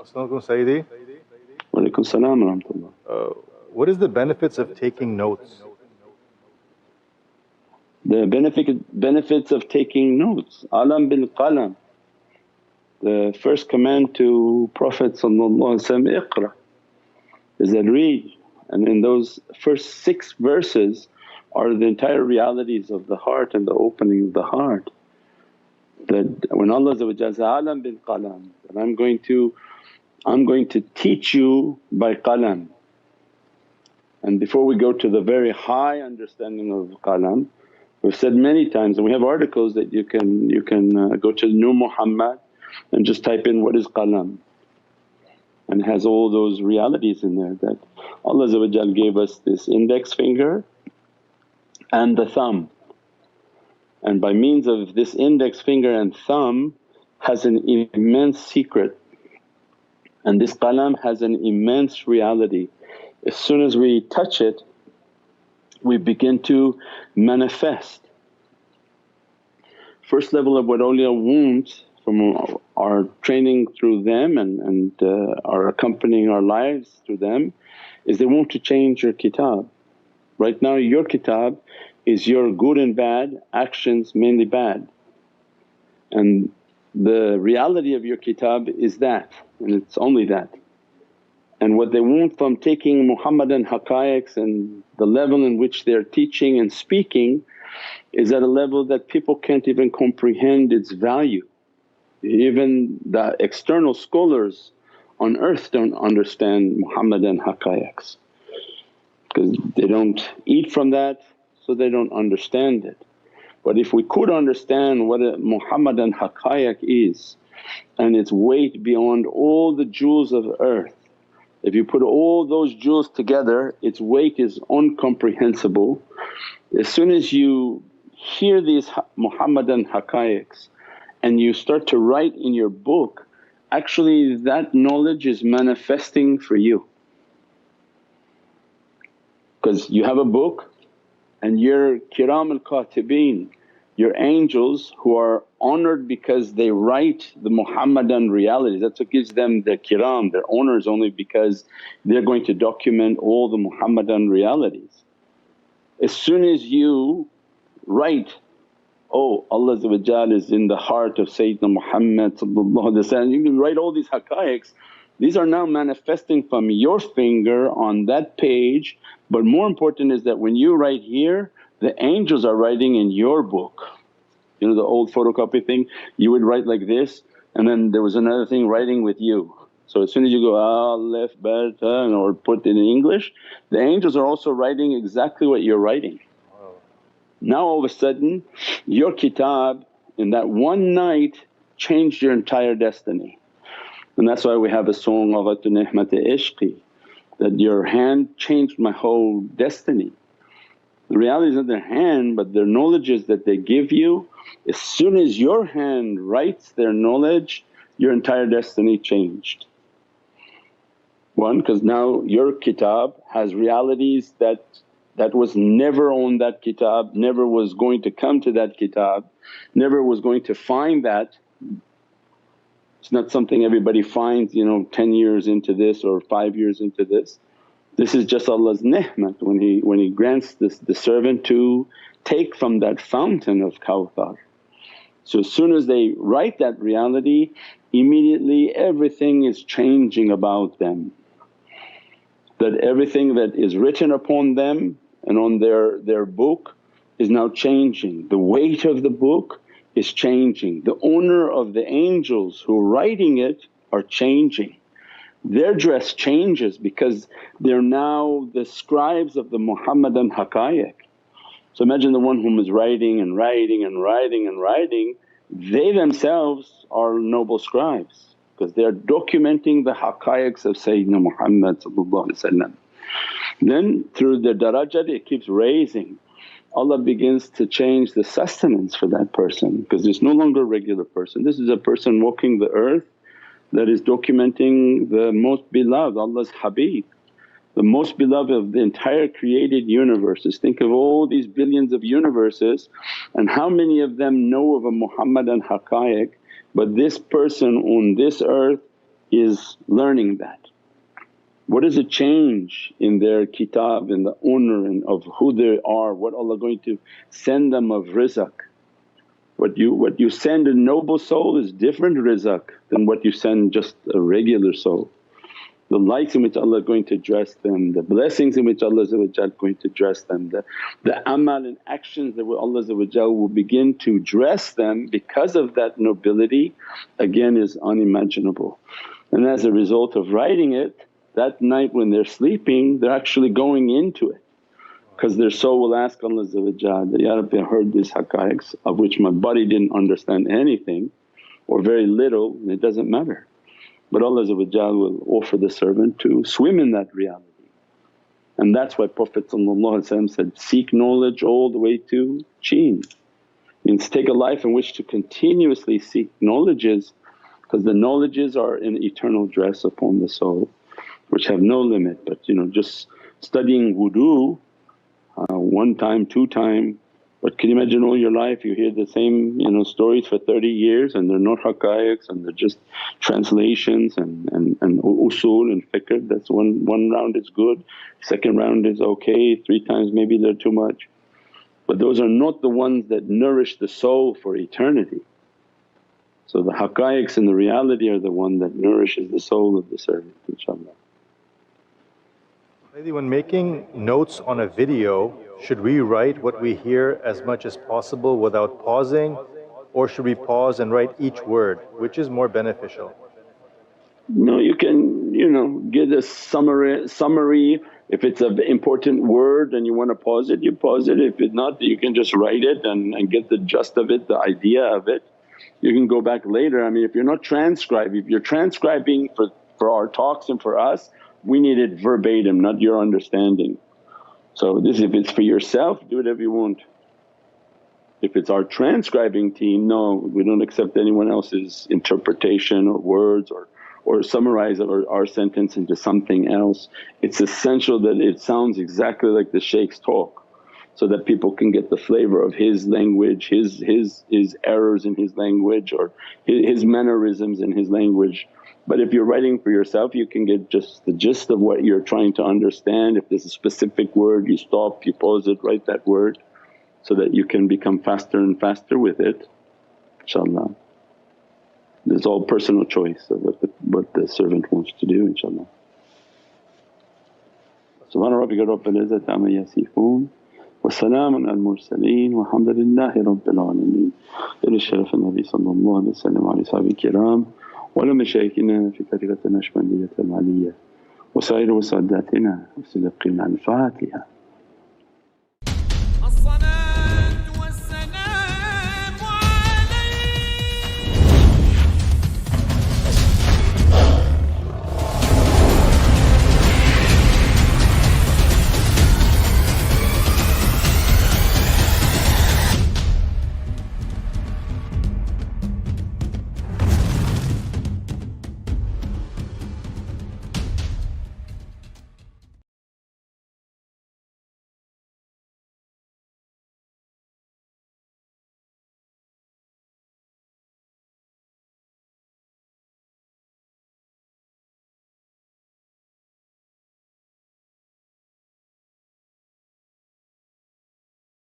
As-salamu alaykum, Sayyidi. Wa alaikum salam wa rahmatullah. What is the benefits of taking notes? The benefits of taking notes, alam bil qalam. The first command to Prophet Iqra is that read, and in those first 6 verses are the entire realities of the heart and the opening of the heart. That when Allah says, alam bil qalam, that I'm going to teach you by qalam. And before we go to the very high understanding of qalam, we've said many times, and we have articles that you can go to Nur Muhammad and just type in, what is qalam? And it has all those realities in there that Allah gave us this index finger and the thumb. And by means of this index finger and thumb has an immense secret, and this qalam has an immense reality. As soon as we touch it, we begin to manifest. First level of what awliya want from our training through them and our accompanying our lives through them is they want to change your kitab. Right now your kitab is your good and bad actions, mainly bad, and the reality of your kitab is that, and it's only that. And what they want from taking Muhammadan haqqaiqs and the level in which they're teaching and speaking is at a level that people can't even comprehend its value. Even the external scholars on earth don't understand Muhammadan haqqaiqs because they don't eat from that, so they don't understand it. But if we could understand what a Muhammadan haqqaiq is and its weight beyond all the jewels of earth, if you put all those jewels together, its weight is incomprehensible. As soon as you hear these Muhammadan haqqaiqs and you start to write in your book, actually that knowledge is manifesting for you. Because you have a book and your kiram al-katibin, your angels who are honoured because they write the Muhammadan realities. That's what gives them the kiram, their honours, only because they're going to document all the Muhammadan realities. As soon as you write, oh Allah is in the heart of Sayyidina Muhammad, you can write all these haqqaiqs. These are now manifesting from your finger on that page, but more important is that when you write here, the angels are writing in your book. You know the old photocopy thing, you would write like this and then there was another thing writing with you. So as soon as you go alif ba ta or put it in English, the angels are also writing exactly what you're writing. Now all of a sudden your kitab in that one night changed your entire destiny. And that's why we have a song, Aghatu Nihmati Ishqi, that your hand changed my whole destiny. The reality is not their hand but their knowledges that they give you. As soon as your hand writes their knowledge, your entire destiny changed. One, because now your kitab has realities that was never on that kitab, never was going to come to that kitab, never was going to find that. It's not something everybody finds 10 years into this or 5 years into this. This is just Allah's ni'mat when He grants the servant to take from that fountain of Kawthar. So as soon as they write that reality, immediately everything is changing about them. That everything that is written upon them and on their book is now changing. The weight of the book is changing. The owner of the angels who are writing it are changing. Their dress changes because they're now the scribes of the Muhammadan haqqaiq. So imagine the one whom is writing and writing and writing and writing, they themselves are noble scribes because they are documenting the haqqaiqs of Sayyidina Muhammad. Then through their darajat it keeps raising. Allah begins to change the sustenance for that person because it's no longer a regular person. This is a person walking the earth that is documenting the most beloved, Allah's Habib, the most beloved of the entire created universes. Think of all these billions of universes and how many of them know of a Muhammadan haqqaiq, but this person on this earth is learning that. What does it change in their kitab, in the owner and of who they are, what Allah going to send them of rizq. What you send a noble soul is different rizq than what you send just a regular soul. The lights in which Allah is going to dress them, the blessings in which Allah is going to dress them, the amal and actions that Allah will begin to dress them because of that nobility, again is unimaginable. And as a result of writing it, that night when they're sleeping they're actually going into it, because their soul will ask Allah that, Ya Rabbi, I heard these haqqaiqs of which my body didn't understand anything or very little, and it doesn't matter. But Allah will offer the servant to swim in that reality. And that's why Prophet said, seek knowledge all the way to Chin. Means take a life in which to continuously seek knowledges, because the knowledges are an eternal dress upon the soul which have no limit. But just studying wudu one time, two time, but can you imagine all your life you hear the same stories for 30 years and they're not haqqaiqs and they're just translations and usul and fiqh. That's one round is good, second round is okay, three times maybe they're too much. But those are not the ones that nourish the soul for eternity. So the haqqaiqs and the reality are the one that nourishes the soul of the servant, inshaAllah. When making notes on a video, should we write what we hear as much as possible without pausing, or should we pause and write each word? Which is more beneficial? No, you can get a summary. If it's an important word and you want to pause it, you pause it. If it's not, you can just write it and get the gist of it, the idea of it. You can go back later. I mean, if you're not transcribing, if you're transcribing for our talks and for us, we need it verbatim, not your understanding. So this, if it's for yourself, do whatever you want. If it's our transcribing team, no, we don't accept anyone else's interpretation or words or summarize our sentence into something else. It's essential that it sounds exactly like the shaykh's talk, so that people can get the flavour of his language, his errors in his language or his mannerisms in his language. But if you're writing for yourself, you can get just the gist of what you're trying to understand. If there's a specific word, you stop, you pause it, write that word, so that you can become faster and faster with it, inshaAllah. It's all personal choice of what the servant wants to do, inshaAllah. Subhana rabbika rabbil izzati amma yasifoon wa salaamun al mursaleen walhamdulillahi rabbil alameen. Ila sharaf al-Nabi sallallahu alayhi wa sallam wa ashabihi kiram وعلى مشايخنا في طريقة النشبندية العلية وسائر وساداتنا وسلقنا الفاتحة.